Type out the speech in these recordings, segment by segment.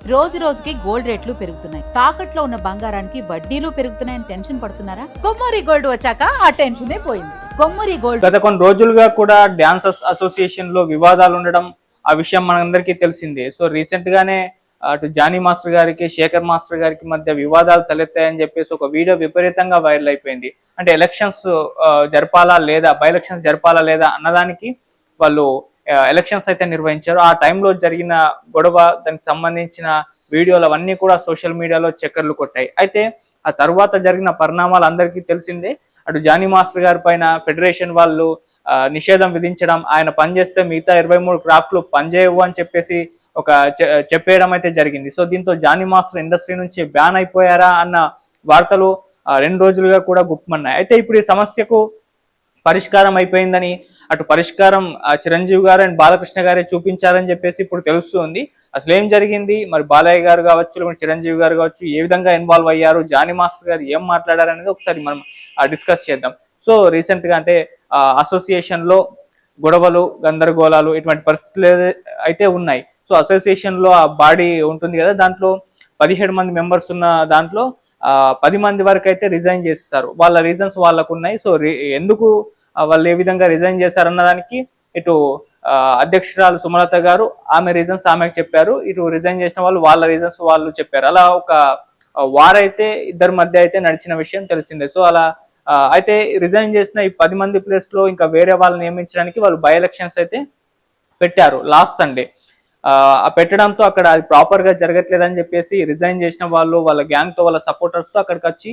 రోజు రోజుకి గోల్డ్ రేట్లు పెరుగుతున్నాయి. తాకట్లో ఉన్న బంగారానికి వడ్డీలు పెరుగుతున్నాయని టెన్షన్ పడుతున్నారా? కొమ్మూరి గోల్డ్ వచ్చాక ఆ టెన్షనే పోయింది. కొమ్మూరి గోల్డ్. గత కొన్ని రోజులుగా కూడా డాన్సర్స్ అసోసియేషన్ లో వివాదాలు ఉండడం ఆ విషయం మనందరికీ తెలిసిందే. సో రీసెంట్ గానే అటు జానీ మాస్టర్ గారికి శేఖర్ మాస్టర్ గారికి మధ్య వివాదాలు తలెత్తాయని చెప్పేసి ఒక వీడియో విపరీతంగా వైరల్ అయిపోయింది. అంటే ఎలక్షన్స్ జరపాలా లేదా, బై ఎలక్షన్స్ జరపాలా లేదా అన్నదానికి వాళ్ళు ఎలక్షన్స్ అయితే నిర్వహించారు. ఆ టైంలో జరిగిన గొడవ, దానికి సంబంధించిన వీడియోలు అవన్నీ కూడా సోషల్ మీడియాలో చక్కర్లు కొట్టాయి. అయితే ఆ తర్వాత జరిగిన పరిణామాలు అందరికీ తెలిసిందే. అటు జానీ మాస్టర్ గారి పైన ఫెడరేషన్ వాళ్ళు నిషేధం విధించడం, ఆయన పనిచేస్తే మిగతా 23 క్రాఫ్ట్లు పనిచేయవు అని చెప్పేసి ఒక చెప్పేయడం అయితే జరిగింది. సో దీంతో జానీ మాస్టర్ ఇండస్ట్రీ నుంచి బ్యాన్ అయిపోయారా అన్న వార్తలు 2 రోజులుగా కూడా గుప్పమన్నాయి. అయితే ఇప్పుడు ఈ సమస్యకు పరిష్కారం అయిపోయిందని, అటు పరిష్కారం చిరంజీవి గారు అండ్ బాలకృష్ణ గారే చూపించారని చెప్పేసి ఇప్పుడు తెలుస్తుంది. అసలు ఏం జరిగింది, మరి బాలయ్య గారు కావచ్చు, చిరంజీవి గారు కావచ్చు, ఏ విధంగా ఇన్వాల్వ్ అయ్యారు, జానీ మాస్టర్ గారు ఏం మాట్లాడారు అనేది ఒకసారి మనం డిస్కస్ చేద్దాం. సో రీసెంట్ గా అంటే అసోసియేషన్ లో గొడవలు, గందరగోళాలు ఇటువంటి పరిస్థితులు అయితే ఉన్నాయి. సో అసోసియేషన్ లో ఆ బాడీ ఉంటుంది కదా, దాంట్లో 17 మంది మెంబర్స్ ఉన్న దాంట్లో 10 మంది వరకు అయితే రిజైన్ చేస్తారు. వాళ్ళ రీజన్స్ వాళ్ళకు ఉన్నాయి. సో ఎందుకు వాళ్ళు ఏ విధంగా రిజైన్ చేశారన్న దానికి ఇటు అధ్యక్షురాలు సుమలత గారు ఆమె రీజన్స్ ఆమెకు చెప్పారు, ఇటు రిజైన్ చేసిన వాళ్ళు వాళ్ళ రీజన్స్ వాళ్ళు చెప్పారు. అలా ఒక వార్ అయితే ఇద్దరి మధ్య అయితే నడిచిన విషయం తెలిసిందే. సో అలా అయితే రిజైన్ చేసిన ఈ 10 మంది ప్లేస్ లో ఇంకా వేరే వాళ్ళని నియమించడానికి వాళ్ళు బై ఎలక్షన్స్ అయితే పెట్టారు లాస్ట్ సండే. పెట్టడంతో అక్కడ అది ప్రాపర్ గా జరగట్లేదని చెప్పేసి రిజైన్ చేసిన వాళ్ళు వాళ్ళ గ్యాంగ్ తో, వాళ్ళ సపోర్టర్స్ తో అక్కడికి వచ్చి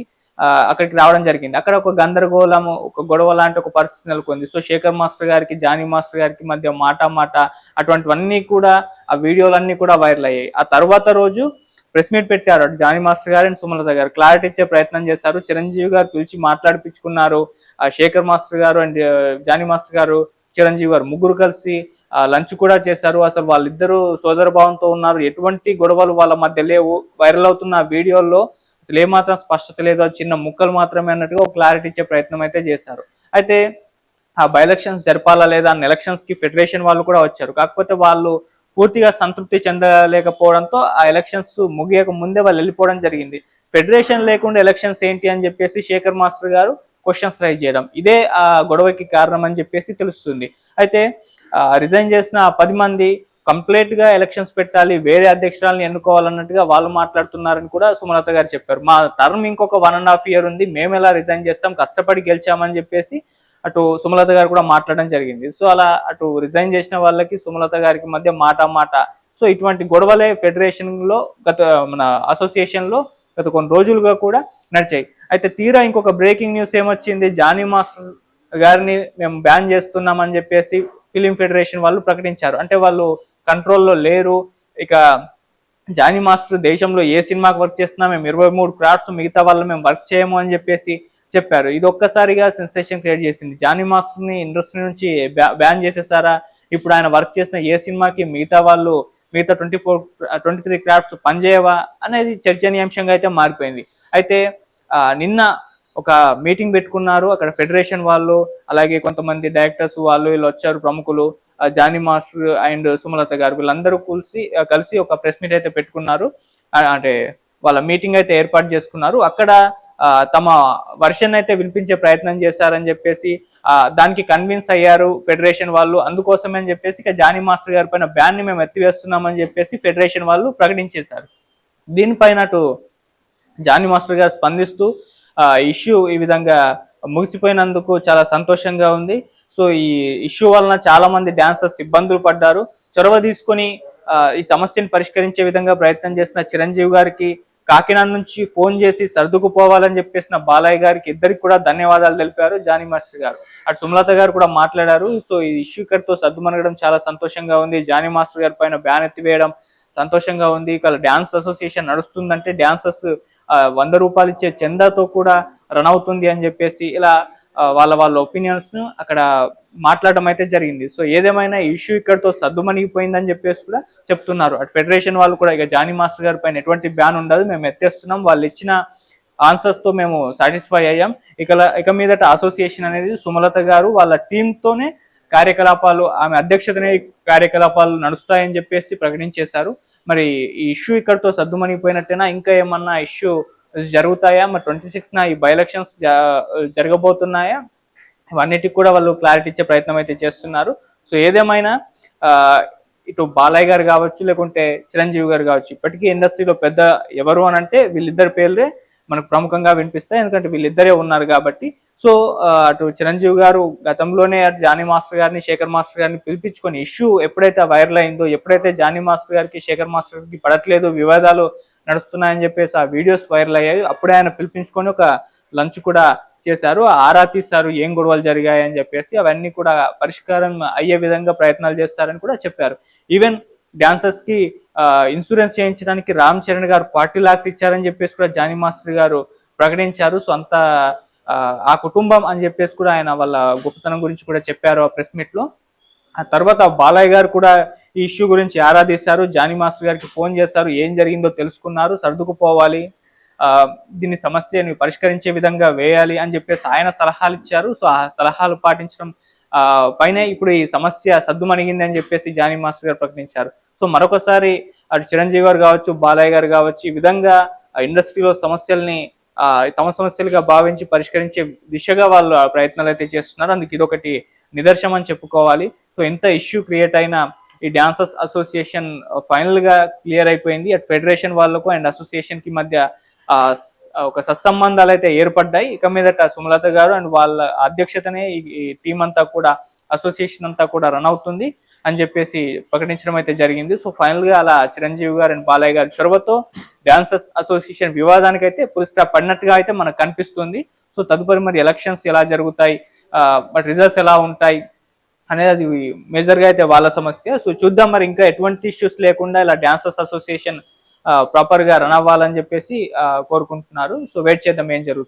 అక్కడికి రావడం జరిగింది. అక్కడ ఒక గందరగోళము, ఒక గొడవ లాంటి ఒక పరిస్థితి నెలకొంది. సో శేఖర్ మాస్టర్ గారికి జానీ మాస్టర్ గారికి మధ్య మాట అటువంటివన్నీ కూడా ఆ వీడియోలన్నీ కూడా వైరల్ అయ్యాయి. ఆ తర్వాత రోజు ప్రెస్ మీట్ పెట్టారు. అటు జానీ మాస్టర్ గారు అండ్ సుమలత గారు క్లారిటీ ఇచ్చే ప్రయత్నం చేశారు. చిరంజీవి గారు పిలిచి మాట్లాడిపించుకున్నారు. శేఖర్ మాస్టర్ గారు అండ్ జానీ మాస్టర్ గారు, చిరంజీవి గారు ముగ్గురు కలిసి లంచ్ కూడా చేశారు. అసలు వాళ్ళిద్దరూ సోదర భావంతో ఉన్నారు, ఎటువంటి గొడవలు వాళ్ళ మధ్య లేవు. వైరల్ అవుతున్న వీడియోల్లో అసలు ఏమాత్రం స్పష్టత లేదు, చిన్న ముక్కలు మాత్రమే అన్నట్టుగా ఒక క్లారిటీ ఇచ్చే ప్రయత్నం అయితే చేశారు. అయితే ఆ బై ఎలక్షన్స్ జరపాలా లేదా అన్న ఎలక్షన్స్ కి ఫెడరేషన్ వాళ్ళు కూడా వచ్చారు. కాకపోతే వాళ్ళు పూర్తిగా సంతృప్తి చెందలేకపోవడంతో ఆ ఎలక్షన్స్ ముగియక ముందే వాళ్ళు వెళ్ళిపోవడం జరిగింది. ఫెడరేషన్ లేకుండా ఎలక్షన్స్ ఏంటి అని చెప్పేసి శేఖర్ మాస్టర్ గారు క్వశ్చన్స్ రైజ్ చేయడం, ఇదే ఆ గొడవకి కారణం అని చెప్పేసి తెలుస్తుంది. అయితే రిజైన్ చేసిన 10 మంది కంప్లీట్ గా ఎలక్షన్స్ పెట్టాలి, వేరే అధ్యక్షురాలను ఎన్నుకోవాలన్నట్టుగా వాళ్ళు మాట్లాడుతున్నారని కూడా సుమలత గారు చెప్పారు. మా టర్మ్ ఇంకొక 1.5 year ఉంది, మేము ఎలా రిజైన్ చేస్తాం, కష్టపడి గెలిచామని చెప్పేసి అటు సుమలత గారు కూడా మాట్లాడడం జరిగింది. సో అలా అటు రిజైన్ చేసిన వాళ్ళకి సుమలత గారికి మధ్య మాట. సో ఇటువంటి గొడవలే ఫెడరేషన్ లో మన అసోసియేషన్ లో గత కొన్ని రోజులుగా కూడా నడిచాయి. అయితే తీరా ఇంకొక బ్రేకింగ్ న్యూస్ ఏమొచ్చింది, జానీ మాస్టర్ గారిని మేము బ్యాన్ చేస్తున్నామని చెప్పేసి ఫిలిం ఫెడరేషన్ వాళ్ళు ప్రకటించారు. అంటే వాళ్ళు కంట్రోల్లో లేరు, ఇక జానీ మాస్టర్ దేశంలో ఏ సినిమాకి వర్క్ చేస్తున్నా మేము 23 క్రాఫ్ట్స్ మిగతా వాళ్ళు మేము వర్క్ చేయము అని చెప్పేసి చెప్పారు. ఇది ఒక్కసారిగా సెన్సేషన్ క్రియేట్ చేసింది. జానీ మాస్టర్ ని ఇండస్ట్రీ నుంచి బ్యాన్ చేసేసారా, ఇప్పుడు ఆయన వర్క్ చేసిన ఏ సినిమాకి మిగతా 23 క్రాఫ్ట్స్ పనిచేయవా అనేది చర్చనీయాంశంగా అయితే మారిపోయింది. అయితే నిన్న ఒక మీటింగ్ పెట్టుకున్నారు అక్కడ ఫెడరేషన్ వాళ్ళు, అలాగే కొంతమంది డైరెక్టర్స్ వాళ్ళు వీళ్ళు వచ్చారు, ప్రముఖులు జానీ మాస్టర్ అండ్ సుమలత గారు వీళ్ళందరూ కలిసి ఒక ప్రెస్ మీట్ అయితే పెట్టుకున్నారు. అంటే వాళ్ళ మీటింగ్ అయితే ఏర్పాటు చేసుకున్నారు. అక్కడ తమ వర్షన్ అయితే వినిపించే ప్రయత్నం చేశారని చెప్పేసి దానికి కన్విన్స్ అయ్యారు ఫెడరేషన్ వాళ్ళు. అందుకోసమే అని చెప్పేసి ఇక జానీ మాస్టర్ గారి పైన బ్యాన్ ని మేము ఎత్తివేస్తున్నామని చెప్పేసి ఫెడరేషన్ వాళ్ళు ప్రకటించేశారు. దీనిపైన అటు జానీ మాస్టర్ గారు స్పందిస్తూ ఇష్యూ ఈ విధంగా ముగిసిపోయినందుకు చాలా సంతోషంగా ఉంది. సో ఈ ఇష్యూ వలన చాలా మంది డాన్సర్స్ ఇబ్బందులు పడ్డారు. చొరవ తీసుకొని ఈ సమస్యను పరిష్కరించే విధంగా ప్రయత్నం చేసిన చిరంజీవి గారికి, కాకినాడ నుంచి ఫోన్ చేసి సర్దుకుపోవాలని చెప్పేసిన బాలయ్య గారికి, ఇద్దరికి కూడా ధన్యవాదాలు తెలిపారు జానీ మాస్టర్ గారు. అటు సుమలత గారు కూడా మాట్లాడారు. సో ఈ ఇష్యూ ఇక్కడితో సర్దుమనగడం చాలా సంతోషంగా ఉంది. జానీ మాస్టర్ గారి పైన బ్యాన్ ఎత్తివేయడం సంతోషంగా ఉంది. ఇక్కడ డాన్స్ అసోసియేషన్ నడుస్తుందంటే డాన్సర్స్ 100 రూపాయలు ఇచ్చే చందాతో కూడా రన్ అవుతుంది అని చెప్పేసి ఇలా వాళ్ళ ఒపీనియన్స్ ను అక్కడ మాట్లాడడం అయితే జరిగింది. సో ఏదేమైనా ఇష్యూ ఇక్కడతో సద్దుమణిగిపోయిందని చెప్పేసి కూడా చెప్తున్నారు. అటు ఫెడరేషన్ వాళ్ళు కూడా ఇక జానీ మాస్టర్ గారి పైన ఎటువంటి బ్యాన్ ఉండదు, మేము ఎత్తేస్తున్నాం, వాళ్ళు ఇచ్చిన ఆన్సర్స్ తో మేము సాటిస్ఫై అయ్యాం, ఇక మీదట అసోసియేషన్ అనేది సుమలత గారు వాళ్ళ టీంతోనే కార్యకలాపాలు, ఆమె అధ్యక్షతనే కార్యకలాపాలు నడుస్తాయని చెప్పేసి ప్రకటించేశారు. మరి ఈ ఇష్యూ ఇక్కడతో సద్దుమణిపోయినట్టేనా, ఇంకా ఏమన్నా ఇష్యూ జరుగుతాయా, మరి 26న ఈ బై ఎలక్షన్స్ జరగబోతున్నాయా, ఇవన్నిటికి కూడా వాళ్ళు క్లారిటీ ఇచ్చే ప్రయత్నం అయితే చేస్తున్నారు. సో ఏదేమైనా ఇటు బాలయ్య గారు కావచ్చు, లేకుంటే చిరంజీవి గారు కావచ్చు, ఇప్పటికీ ఇండస్ట్రీలో పెద్ద ఎవరు అని అంటే వీళ్ళిద్దరి పేర్లే మనకు ప్రముఖంగా వినిపిస్తాయి, ఎందుకంటే వీళ్ళిద్దరే ఉన్నారు కాబట్టి. సో అటు చిరంజీవి గారు గతంలోనే అటు జానీ మాస్టర్ గారిని, శేఖర్ మాస్టర్ గారిని పిలిపించుకొని ఇష్యూ ఎప్పుడైతే వైరల్ అయిందో, ఎప్పుడైతే జానీ మాస్టర్ గారికి, శేఖర్ మాస్టర్ గారికి పడట్లేదు, వివాదాలు నడుస్తున్నాయని చెప్పేసి ఆ వీడియోస్ వైరల్ అయ్యాయి, అప్పుడే ఆయన పిలిపించుకొని ఒక లంచ్ కూడా చేశారు, ఆరా తీశారు ఏం గొడవలు జరిగాయని చెప్పేసి, అవన్నీ కూడా పరిష్కారం అయ్యే విధంగా ప్రయత్నాలు చేస్తారని కూడా చెప్పారు. ఈవెన్ డాన్సర్స్ కి ఇన్సూరెన్స్ చేయించడానికి రామ్ చరణ్ గారు 40 lakhs ఇచ్చారని చెప్పేసి కూడా జానీ మాస్టర్ గారు ప్రకటించారు. సో అంత ఆ కుటుంబం అని చెప్పేసి కూడా ఆయన వాళ్ళ గొప్పతనం గురించి కూడా చెప్పారు ఆ ప్రెస్ మీట్ లో. ఆ తర్వాత బాలయ్య గారు కూడా ఈ ఇష్యూ గురించి ఆరాధిస్తారు, జానీ మాస్టర్ గారికి ఫోన్ చేస్తారు, ఏం జరిగిందో తెలుసుకున్నారు, సర్దుకుపోవాలి, దీన్ని సమస్యని పరిష్కరించే విధంగా వేయాలి అని చెప్పేసి ఆయన సలహాలు ఇచ్చారు. సో ఆ సలహాలు పాటించడం పైనే ఇప్పుడు ఈ సమస్య సద్దుమణిగింది అని చెప్పేసి జానీ మాస్టర్ గారు ప్రకటించారు. సో మరొకసారి అటు చిరంజీవి గారు కావచ్చు, బాలయ్య గారు కావచ్చు, ఈ విధంగా ఇండస్ట్రీలో సమస్యల్ని తమ సమస్యలుగా భావించి పరిష్కరించే దిశగా వాళ్ళు ప్రయత్నాలు అయితే చేస్తున్నారు. అందుకు ఇదొకటి నిదర్శనం అని చెప్పుకోవాలి. సో ఎంత ఇష్యూ క్రియేట్ అయినా ఈ డాన్సర్స్ అసోసియేషన్ ఫైనల్ గా క్లియర్ అయిపోయింది. అటు ఫెడరేషన్ వాళ్ళకు అండ్ అసోసియేషన్ కి మధ్య ఒక సత్సంబంధాలు అయితే ఏర్పడ్డాయి. ఇక మీదట సుమలత గారు అండ్ వాళ్ళ అధ్యక్షతనే ఈ టీం అంతా కూడా, అసోసియేషన్ అంతా కూడా రన్ అవుతుంది అని చెప్పేసి ప్రకటించడం అయితే జరిగింది. సో ఫైనల్ గా అలా చిరంజీవి గారు అండ్ బాలయ్య గారి చొరవతో డాన్సర్స్ అసోసియేషన్ వివాదానికి అయితే ఫుల్ స్టాప్ పడినట్టుగా అయితే మనకు కనిపిస్తుంది. సో తదుపరి మరి ఎలక్షన్స్ ఎలా జరుగుతాయి, బట్ రిజల్ట్స్ ఎలా ఉంటాయి అనేది అది మేజర్ గా అయితే వాళ్ళ సమస్య. సో చూద్దాం మరి ఇంకా ఎటువంటి ఇష్యూస్ లేకుండా ఇలా డాన్సర్స్ అసోసియేషన్ ప్రాపర్ గా రన్ అవ్వాలని చెప్పేసి కోరుకుంటున్నారు. సో వెయిట్ చేద్దాం ఏం జరుగుతుంది.